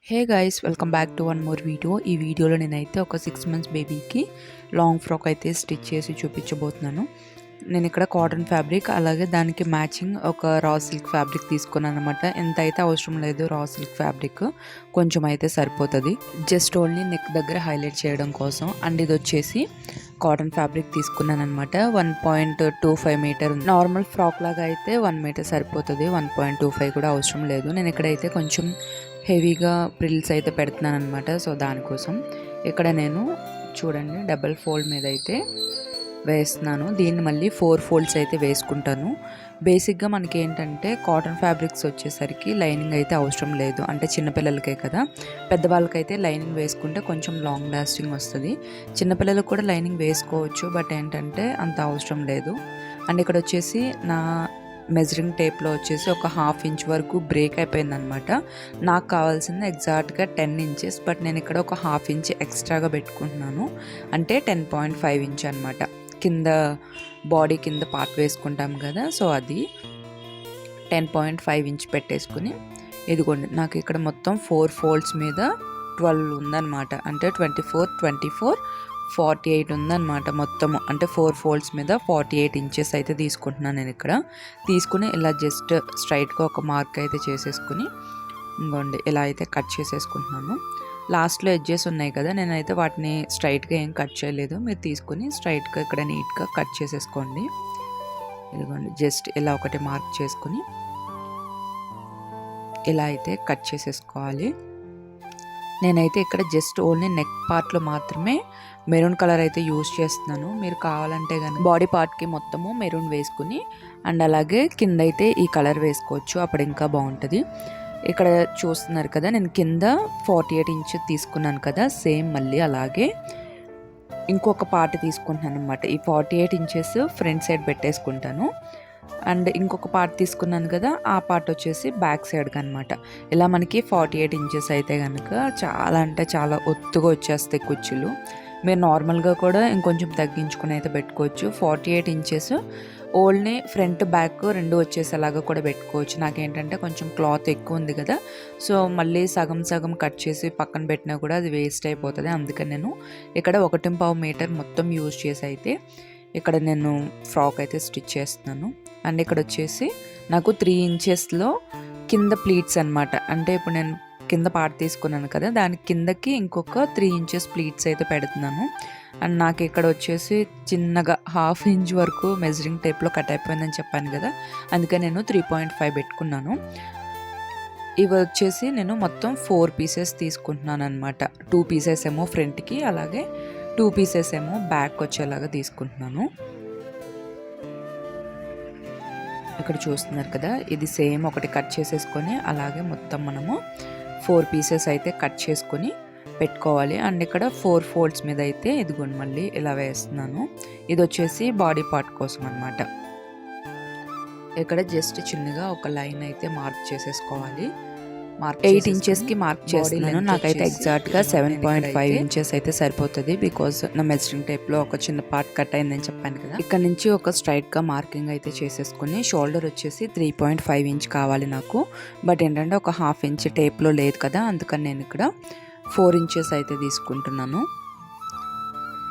Hey guys, welcome back to one more video. ఈ వీడియోలో నేనైతే ఒక 6 months బేబీకి లాంగ్ ఫ్రాక్ అయితే స్టిచ్ చేసి చూపించబోతున్నాను. నేను ఇక్కడ కాటన్ ఫ్యాబ్రిక్ అలాగే దానికి మ్యాచింగ్ ఒక రా సిల్క్ ఫ్యాబ్రిక్ తీసుకున్నాను అనమాట. ఎంత అయితే అవసరం లేదు, రా సిల్క్ ఫ్యాబ్రిక్ కొంచెం అయితే సరిపోతుంది. జస్ట్ ఓన్లీ నెక్ దగ్గర హైలైట్ చేయడం కోసం. అండ్ ఇది వచ్చేసి కాటన్ ఫ్యాబ్రిక్ తీసుకున్నాను అనమాట. 1.25 మీటర్. నార్మల్ ఫ్రాక్ లాగా అయితే 1 మీటర్ సరిపోతుంది, 1.25 కూడా అవసరం లేదు. నేను ఇక్కడైతే కొంచెం హెవీగా ప్రిల్స్ అయితే పెడుతున్నాను అనమాట. సో దానికోసం ఇక్కడ నేను చూడండి డబల్ ఫోల్డ్ మీద అయితే వేస్తున్నాను. దీన్ని మళ్ళీ 4 folds అయితే వేసుకుంటాను. బేసిక్గా మనకి ఏంటంటే కాటన్ ఫ్యాబ్రిక్స్ వచ్చేసరికి లైనింగ్ అయితే అవసరం లేదు, అంటే చిన్నపిల్లలకే కదా. పెద్దవాళ్ళకైతే లైనింగ్ వేసుకుంటే కొంచెం లాంగ్ లాస్టింగ్ వస్తుంది. చిన్నపిల్లలకు కూడా లైనింగ్ వేసుకోవచ్చు, బట్ ఏంటంటే అంత అవసరం లేదు. అండ్ ఇక్కడ వచ్చేసి నా మెజరింగ్ టేప్లో వచ్చేసి ఒక 1/2 inch వరకు బ్రేక్ అయిపోయింది అనమాట. నాకు కావాల్సింది ఎగ్జాక్ట్గా 10 inches, బట్ నేను ఇక్కడ ఒక 1/2 inch ఎక్స్ట్రాగా పెట్టుకుంటున్నాను, అంటే 10.5 inch అనమాట. కింద బాడీ కింద పార్ట్ వేసుకుంటాం కదా, సో అది 10.5 inch పెట్టేసుకుని ఇదిగోండి నాకు ఇక్కడ మొత్తం 4 folds మీద 12 ఉందన్నమాట. అంటే 24, 24, 48 ఉందన్నమాట మొత్తము. అంటే 4 folds మీద 48 inches అయితే తీసుకుంటున్నాను నేను. ఇక్కడ తీసుకుని ఇలా జస్ట్ స్ట్రైట్గా ఒక మార్క్ అయితే చేసేసుకుని ఇంకోండి ఇలా అయితే కట్ చేసేసుకుంటున్నాను. లాస్ట్లో ఎడ్జెస్ ఉన్నాయి కదా, నేనైతే వాటిని స్ట్రైట్గా ఏం కట్ చేయలేదు. మీరు తీసుకుని స్ట్రైట్గా ఇక్కడ నీట్గా కట్ చేసేసుకోండి. ఇదిగోండి జస్ట్ ఇలా ఒకటి మార్క్ చేసుకుని ఇలా అయితే కట్ చేసేసుకోవాలి. నేనైతే ఇక్కడ జస్ట్ ఓన్లీ నెక్ పార్ట్లో మాత్రమే మెరూన్ కలర్ అయితే యూజ్ చేస్తున్నాను. మీరు కావాలంటే కానీ బాడీ పార్ట్కి మొత్తము మెరూన్ వేసుకుని అండ్ అలాగే కింద అయితే ఈ కలర్ వేసుకోవచ్చు, అప్పుడు ఇంకా బాగుంటుంది. ఇక్కడ చూస్తున్నారు కదా, నేను కింద 48 inch తీసుకున్నాను కదా, సేమ్ మళ్ళీ అలాగే ఇంకొక పార్ట్ తీసుకుంటున్నాను అనమాట. ఈ 48 inches ఫ్రంట్ సైడ్ పెట్టేసుకుంటాను. అండ్ ఇంకొక పార్ట్ తీసుకున్నాను కదా, ఆ పార్ట్ వచ్చేసి బ్యాక్ సైడ్కి అనమాట. ఇలా మనకి 48 inches అయితే కనుక చాలా అంటే చాలా ఒత్తుగా వచ్చేస్తాయి కుచ్చులు. మీరు నార్మల్గా కూడా ఇంకొంచెం తగ్గించుకుని అయితే పెట్టుకోవచ్చు. 48 inches ఓన్లీ ఫ్రంట్ బ్యాక్ రెండు వచ్చేసేలాగా కూడా పెట్టుకోవచ్చు. నాకేంటంటే కొంచెం క్లాత్ ఎక్కువ ఉంది కదా, సో మళ్ళీ సగం సగం కట్ చేసి పక్కన పెట్టినా కూడా అది వేస్ట్ అయిపోతుంది. అందుకని నేను ఇక్కడ 1.5 మీటర్ మొత్తం యూజ్ చేసి అయితే ఇక్కడ నేను ఫ్రాక్ అయితే స్టిచ్ చేస్తున్నాను. అండ్ ఇక్కడ వచ్చేసి నాకు 3 inchesలో కింద ప్లీట్స్ అనమాట. అంటే ఇప్పుడు నేను కింద పార్ట్ తీసుకున్నాను కదా, దాని కిందకి ఇంకొక 3 inches ప్లీట్స్ అయితే పెడుతున్నాను. అండ్ నాకు ఇక్కడ వచ్చేసి చిన్నగా 1/2 inch వరకు మెజరింగ్ టేప్లో కట్ అయిపోయిందని చెప్పాను కదా, అందుకని నేను 3.5 పెట్టుకున్నాను. ఇవి వచ్చేసి నేను మొత్తం 4 pieces తీసుకుంటున్నాను అనమాట. 2 pieces ఏమో ఫ్రంట్కి, అలాగే 2 pieces ఏమో బ్యాక్ వచ్చేలాగా తీసుకుంటున్నాను. ఇక్కడ చూస్తున్నారు కదా, ఇది సేమ్ ఒకటి కట్ చేసేసుకొని అలాగే మొత్తం మనము 4 pieces అయితే కట్ చేసుకొని పెట్టుకోవాలి. అండ్ ఇక్కడ 4 folds మీద అయితే ఇదిగోండి మళ్ళీ ఇలా వేస్తున్నాను. ఇది వచ్చేసి బాడీ పార్ట్ కోసం అనమాట. ఇక్కడ జస్ట్ చిన్నగా ఒక లైన్ అయితే మార్క్ చేసేసుకోవాలి. 8 inchesకి మార్క్ చేస్తున్నాను. నాకైతే ఎగ్జాక్ట్గా 7.5 inches అయితే సరిపోతుంది, బికాజ్ నా మెజరింగ్ టేప్లో ఒక చిన్న పార్ట్ కట్ అయిందని చెప్పాను కదా. ఇక్కడ నుంచి ఒక స్ట్రైట్గా మార్కింగ్ అయితే చేసేసుకుని షోల్డర్ వచ్చేసి 3.5 inch కావాలి నాకు, బట్ ఏంటంటే ఒక 1/2 inch టేప్లో లేదు కదా, అందుకని నేను ఇక్కడ 4 inches అయితే తీసుకుంటున్నాను.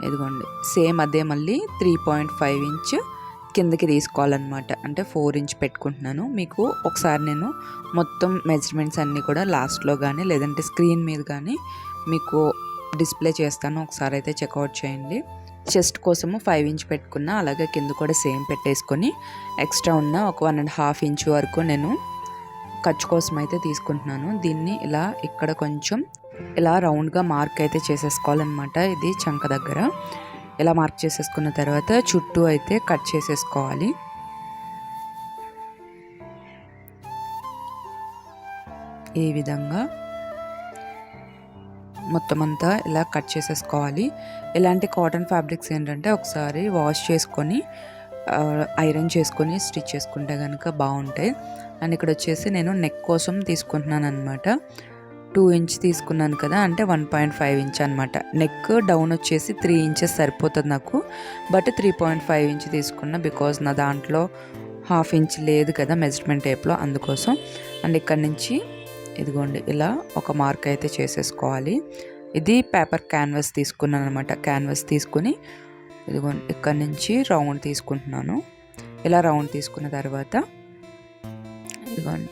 ఇదిగోండి సేమ్ అదే మళ్ళీ 3.5 inch కిందకి తీసుకోవాలన్నమాట. అంటే 4 inch పెట్టుకుంటున్నాను. మీకు ఒకసారి నేను మొత్తం మెజర్మెంట్స్ అన్నీ కూడా లాస్ట్లో కానీ లేదంటే స్క్రీన్ మీద కానీ మీకు డిస్ప్లే చేస్తాను, ఒకసారి అయితే చెక్అవుట్ చేయండి. చెస్ట్ కోసము 5 inch పెట్టుకున్న, అలాగే కింద కూడా సేమ్ పెట్టేసుకొని ఎక్స్ట్రా ఉన్న ఒక 1.5 inch వరకు నేను ఖర్చు కోసం అయితే తీసుకుంటున్నాను. దీన్ని ఇలా ఇక్కడ కొంచెం ఇలా రౌండ్గా మార్క్ అయితే చేసేసుకోవాలన్నమాట. ఇది చంక దగ్గర ఇలా మార్క్ చేసేసుకున్న తర్వాత చుట్టూ అయితే కట్ చేసేసుకోవాలి. ఈ విధంగా మొత్తం అంతా ఇలా కట్ చేసేసుకోవాలి. ఇలాంటి కాటన్ ఫ్యాబ్రిక్స్ ఏంటంటే ఒకసారి వాష్ చేసుకొని ఐరన్ చేసుకొని స్టిచ్ చేసుకుంటే కనుక బాగుంటాయి. అండ్ ఇక్కడ వచ్చేసి నేను నెక్ కోసం తీసుకుంటున్నాను అనమాట. 2 inch తీసుకున్నాను కదా, అంటే 1.5 inch అనమాట. నెక్ డౌన్ వచ్చేసి 3 inches సరిపోతుంది నాకు, బట్ 3.5 inch తీసుకున్నా, బికాజ్ నా దాంట్లో 1/2 inch లేదు కదా మెజర్మెంట్ టేప్లో, అందుకోసం. అండ్ ఇక్కడ నుంచి ఇదిగోండి ఇలా ఒక మార్క్ అయితే చేసేసుకోవాలి. ఇది పేపర్ క్యాన్వాస్ తీసుకున్నాను అనమాట. క్యాన్వాస్ తీసుకుని ఇదిగోండి ఇక్కడ నుంచి రౌండ్ తీసుకుంటున్నాను. ఇలా రౌండ్ తీసుకున్న తర్వాత ఇదిగోండి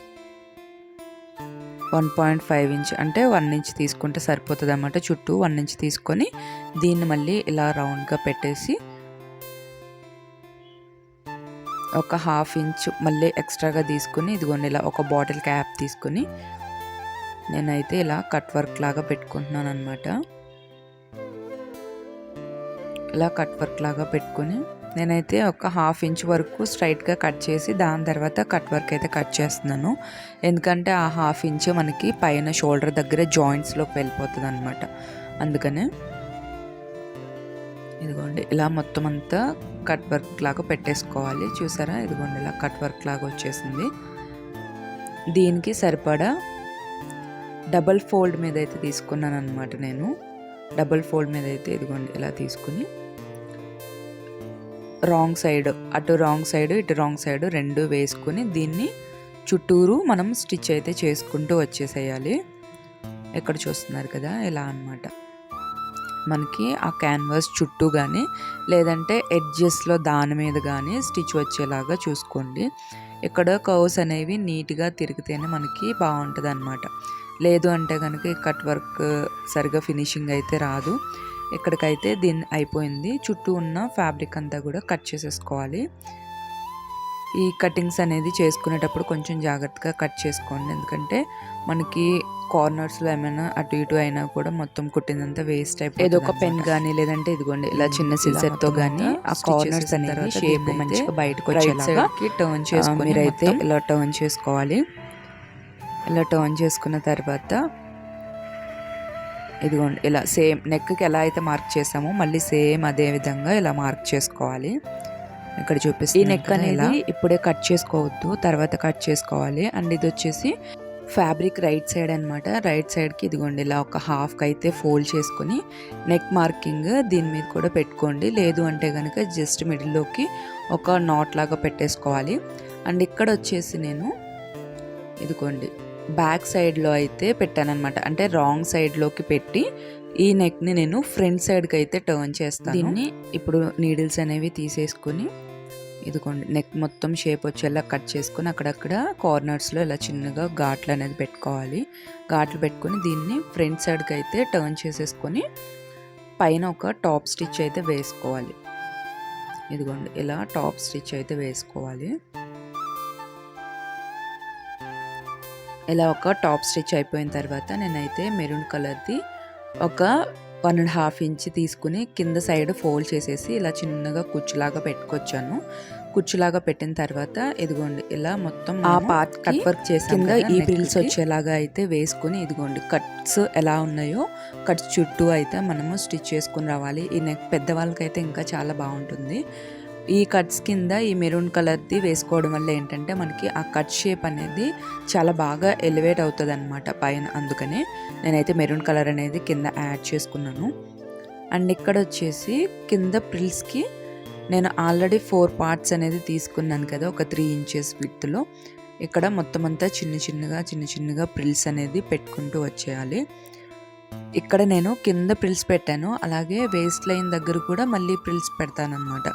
1.5 ఇంచ్ అంటే 1 ఇంచ్ తీసుకుంటే సరిపోతుంది అన్నమాట. చుట్టూ 1 ఇంచ్ తీసుకొని దీన్ని మళ్ళీ ఇలా రౌండ్గా పెట్టేసి ఒక 1/2 ఇంచ్ మళ్ళీ ఎక్స్ట్రాగా తీసుకుని ఇదిగోండి ఇలా ఒక బాటిల్ క్యాప్ తీసుకుని నేనైతే ఇలా కట్ వర్క్ లాగా పెట్టుకుంటున్నాను అనమాట. ఇలా కట్ వర్క్ లాగా పెట్టుకుని నేనైతే ఒక 1/2 ఇంచ్ వరకు స్ట్రైట్గా కట్ చేసి దాని తర్వాత కట్ వర్క్ అయితే కట్ చేస్తున్నాను. ఎందుకంటే ఆ 1/2 ఇంచ్ మనకి పైన షోల్డర్ దగ్గర జాయింట్స్లోకి వెళ్ళిపోతుంది అనమాట. అందుకనే ఇదిగోండి ఇలా మొత్తం అంతా కట్ వర్క్ లాగా పెట్టేసుకోవాలి. చూసారా, ఇదిగోండి ఇలా కట్ వర్క్ లాగా వచ్చేసింది. దీనికి సరిపడా డబల్ ఫోల్డ్ మీద అయితే తీసుకున్నాను అనమాట. నేను డబల్ ఫోల్డ్ మీద అయితే ఇదిగోండి ఇలా తీసుకుని రాంగ్ సైడ్, అటు రాంగ్ సైడ్ ఇటు రాంగ్ సైడ్ రెండు వేసుకుని దీన్ని చుట్టూరు మనం స్టిచ్ అయితే చేసుకుంటూ వచ్చేసేయాలి. ఇక్కడ చూస్తున్నారు కదా ఇలా అన్నమాట. మనకి ఆ క్యాన్వాస్ చుట్టూ కానీ లేదంటే ఎడ్జెస్లో దాని మీద కానీ స్టిచ్ వచ్చేలాగా చూసుకోండి. ఇక్కడ కర్వ్స్ అనేవి నీట్గా తిరిగితేనే మనకి బాగుంటుంది అన్నమాట. లేదు అంటే కనుక ఈ కట్ వర్క్ సరిగా ఫినిషింగ్ అయితే రాదు. ఇక్కడికైతే దీన్ని అయిపోయింది. చుట్టూ ఉన్న ఫ్యాబ్రిక్ అంతా కూడా కట్ చేసేసుకోవాలి. ఈ కటింగ్స్ అనేది చేసుకునేటప్పుడు కొంచెం జాగ్రత్తగా కట్ చేసుకోండి. ఎందుకంటే మనకి కార్నర్స్లో ఏమైనా అటు ఇటు అయినా కూడా మొత్తం కుట్టిందంతా వేస్ట్ అయిపోతుంది. ఏదో ఒక పెన్ కానీ లేదంటే ఇదిగోండి ఇలా చిన్న సిజర్తో కానీ ఆ కార్నర్స్ అనేది షేప్ మంచిగా బయటకు వచ్చేలాగా టర్న్ చేసుకుని మీరైతే ఇలా టర్న్ చేసుకోవాలి. ఇలా టర్న్ చేసుకున్న తర్వాత ఇదిగోండి ఇలా సేమ్ నెక్కి ఎలా అయితే మార్క్ చేసామో మళ్ళీ సేమ్ అదే విధంగా ఇలా మార్క్ చేసుకోవాలి. ఇక్కడ చూపిస్తుంది. ఈ నెక్ అనేది ఇప్పుడే కట్ చేసుకోవద్దు, తర్వాత కట్ చేసుకోవాలి. అండ్ ఇది వచ్చేసి ఫ్యాబ్రిక్ రైట్ సైడ్ అనమాట. రైట్ సైడ్కి ఇదిగోండి ఇలా ఒక హాఫ్కి అయితే ఫోల్డ్ చేసుకుని నెక్ మార్కింగ్ దీని మీద కూడా పెట్టుకోండి. లేదు అంటే కనుక జస్ట్ మిడిల్లోకి ఒక నాట్ లాగా పెట్టేసుకోవాలి. అండ్ ఇక్కడ వచ్చేసి నేను ఇదిగోండి బ్యాక్ సైడ్లో అయితే పెట్టానమాట. అంటే రాంగ్ సైడ్లోకి పెట్టి ఈ నెక్ని నేను ఫ్రంట్ సైడ్కి అయితే టర్న్ చేస్తాను. దీన్ని ఇప్పుడు నీడిల్స్ అనేవి తీసేసుకుని ఇదిగోండి నెక్ మొత్తం షేప్ వచ్చేలా కట్ చేసుకుని అక్కడక్కడ కార్నర్స్లో ఇలా చిన్నగా ఘాట్లు అనేది పెట్టుకోవాలి. ఘాట్లు పెట్టుకుని దీన్ని ఫ్రంట్ సైడ్కి అయితే టర్న్ చేసేసుకొని పైన ఒక టాప్ స్టిచ్ అయితే వేసుకోవాలి. ఇదిగోండి ఇలా టాప్ స్టిచ్ అయితే వేసుకోవాలి. ఇలా ఒక టాప్ స్టిచ్ అయిపోయిన తర్వాత నేనైతే మెరూన్ కలర్ది ఒక 1.5 ఇంచ్ తీసుకుని కింద సైడ్ ఫోల్డ్ చేసేసి ఇలా చిన్నగా కుచ్చులాగా పెట్టుకొచ్చాను. కుచ్చులాగా పెట్టిన తర్వాత ఇదిగోండి ఇలా మొత్తం ఆ పార్ట్ కట్ వర్క్ చేసి కింద ఈ ప్రిల్స్ వచ్చేలాగా అయితే వేసుకుని ఇదిగోండి కట్స్ ఎలా ఉన్నాయో కట్స్ చుట్టూ అయితే మనము స్టిచ్ చేసుకుని రావాలి. ఈ నెక్ పెద్దవాళ్ళకైతే ఇంకా చాలా బాగుంటుంది. ఈ కట్స్ కింద ఈ మెరూన్ కలర్ది వేసుకోవడం వల్ల ఏంటంటే మనకి ఆ కట్ షేప్ అనేది చాలా బాగా ఎలివేట్ అవుతుంది అనమాట పైన. అందుకనే నేనైతే మెరూన్ కలర్ అనేది కింద యాడ్ చేసుకున్నాను. అండ్ ఇక్కడ వచ్చేసి కింద ప్రిల్స్కి నేను ఆల్రెడీ 4 పార్ట్స్ అనేది తీసుకున్నాను కదా, ఒక 3 ఇంచెస్ విడ్త్లో. ఇక్కడ మొత్తం అంతా చిన్న చిన్నగా ప్రిల్స్ అనేది పెట్టుకుంటూ వచ్చేయాలి. ఇక్కడ నేను కింద ప్రిల్స్ పెట్టాను, అలాగే వేస్ట్ లైన్ దగ్గర కూడా మళ్ళీ ప్రిల్స్ పెడతాను అనమాట.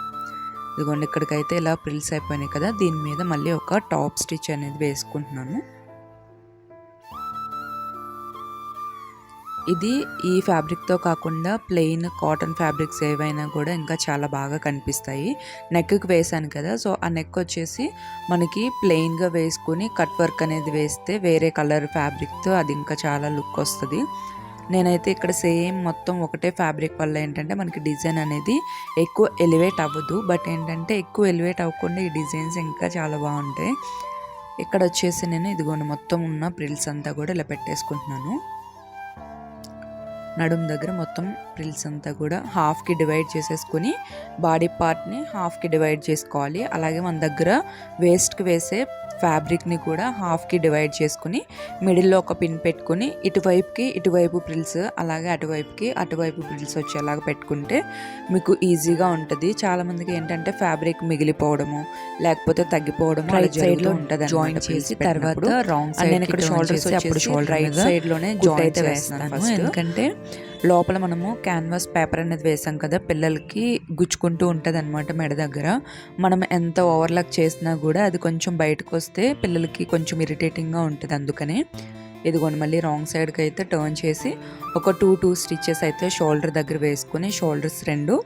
ఇదిగోండి ఇక్కడికైతే ఇలా ప్రిల్స్ అయిపోయినాయి కదా, దీని మీద మళ్ళీ ఒక టాప్ స్టిచ్ అనేది వేసుకుంటున్నాను. ఇది ఈ ఫ్యాబ్రిక్తో కాకుండా ప్లెయిన్ కాటన్ ఫ్యాబ్రిక్స్ ఏవైనా కూడా ఇంకా చాలా బాగా కనిపిస్తాయి. నెక్కి వేసాను కదా, సో ఆ నెక్ వచ్చేసి మనకి ప్లెయిన్గా వేసుకుని కట్ వర్క్ అనేది వేస్తే వేరే కలర్ ఫ్యాబ్రిక్తో అది ఇంకా చాలా లుక్ వస్తుంది. నేనైతే ఇక్కడ సేమ్ మొత్తం ఒకటే ఫ్యాబ్రిక్ వల్ల ఏంటంటే మనకి డిజైన్ అనేది ఎక్కువ ఎలివేట్ అవ్వదు. బట్ ఏంటంటే ఎక్కువ ఎలివేట్ అవ్వకుండా ఈ డిజైన్స్ ఇంకా చాలా బాగుంటాయి. ఇక్కడ వచ్చేసి నేను ఇదిగోండి మొత్తం ఉన్న ప్రిల్స్ అంతా కూడా ఇలా పెట్టేసుకుంటున్నాను. నడుము దగ్గర మొత్తం ప్రిల్స్ అంతా కూడా హాఫ్కి డివైడ్ చేసేసుకుని బాడీ పార్ట్ని హాఫ్కి డివైడ్ చేసుకోవాలి. అలాగే మన దగ్గర వేస్ట్కి వేసే ఫ్యాబ్రిక్ని కూడా హాఫ్కి డివైడ్ చేసుకుని మిడిల్లో ఒక పిన్ పెట్టుకుని ఇటువైపు ప్రిల్స్, అలాగే అటువైపు ప్రిల్స్ వచ్చేలాగా పెట్టుకుంటే మీకు ఈజీగా ఉంటుంది. చాలామందికి ఏంటంటే ఫ్యాబ్రిక్ మిగిలిపోవడము లేకపోతే తగ్గిపోవడము రైట్ సైడ్లో ఉంటుంది. జాయిన్ చేసి తర్వాత రాంగ్ సైడ్ నేను ఇక్కడ షోల్డర్స్ అప్పుడు షోల్డర్ రైట్ సైడ్లోనే జాయిన్ అయితే వేస్తాను. ఎందుకంటే లోపల మనము క్యాన్వాస్ పేపర్ అనేది వేసాం కదా, పిల్లలకి గుచ్చుకుంటూ ఉంటుంది అనమాట మెడ దగ్గర. మనం ఎంత ఓవర్లాక్ చేసినా కూడా అది కొంచెం బయటకు వస్తే పిల్లలకి కొంచెం ఇరిటేటింగ్గా ఉంటుంది. అందుకనే ఇదిగోండి మళ్ళీ రాంగ్ సైడ్కి అయితే టర్న్ చేసి ఒక టూ స్టిచెస్ అయితే షోల్డర్ దగ్గర వేసుకొని షోల్డర్స్ రెండు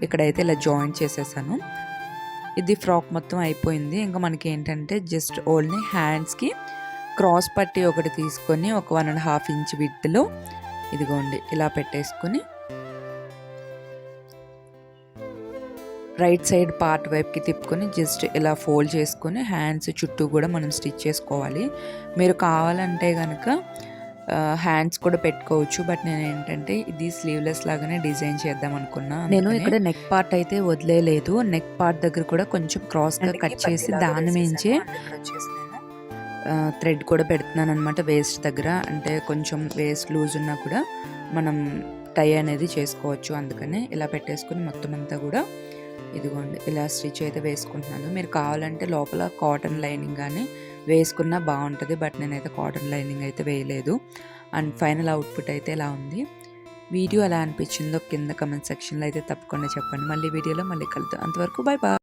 ఇక్కడైతే ఇలా జాయిన్ చేసేసాను. ఇది ఫ్రాక్ మొత్తం అయిపోయింది. ఇంకా మనకి ఏంటంటే జస్ట్ ఓన్లీ హ్యాండ్స్కి క్రాస్ పట్టి ఒకటి తీసుకొని ఒక 1.5 ఇంచ్ విడ్త్లో ఇదిగోండి ఇలా పెట్టేసుకుని రైట్ సైడ్ పార్ట్ వైపుకి తిప్పుకొని జస్ట్ ఇలా ఫోల్డ్ చేసుకొని హ్యాండ్స్ చుట్టూ కూడా మనం స్టిచ్ చేసుకోవాలి. మీరు కావాలంటే కనుక హ్యాండ్స్ కూడా పెట్టుకోవచ్చు. బట్ నేను ఏంటంటే ఇది స్లీవ్లెస్ లాగానే డిజైన్ చేద్దాం అనుకున్నా. నేను ఇక్కడ నెక్ పార్ట్ అయితే వదిలేదు. నెక్ పార్ట్ దగ్గర కూడా కొంచెం క్రాస్గా కట్ చేసి దాని మించే థ్రెడ్ కూడా పెడుతున్నాను అనమాట వేస్ట్ దగ్గర. అంటే కొంచెం వేస్ట్ లూజ్ ఉన్నా కూడా మనం టై అనేది చేసుకోవచ్చు. అందుకనే ఇలా పెట్టేసుకుని మొత్తం అంతా కూడా ఇదిగోండి ఇలా స్టిచ్ అయితే వేసుకుంటున్నాను. మీరు కావాలంటే లోపల కాటన్ లైనింగ్ కానీ వేసుకున్నా బాగుంటుంది. బట్ నేనైతే కాటన్ లైనింగ్ అయితే వేయలేదు. అండ్ ఫైనల్ అవుట్పుట్ అయితే ఇలా ఉంది. వీడియో ఎలా అనిపించిందో కింద కమెంట్ సెక్షన్లో అయితే తప్పకుండా చెప్పండి. మళ్ళీ వీడియోలో మళ్ళీ కలుద్దాం. అంతవరకు బై బాయ్.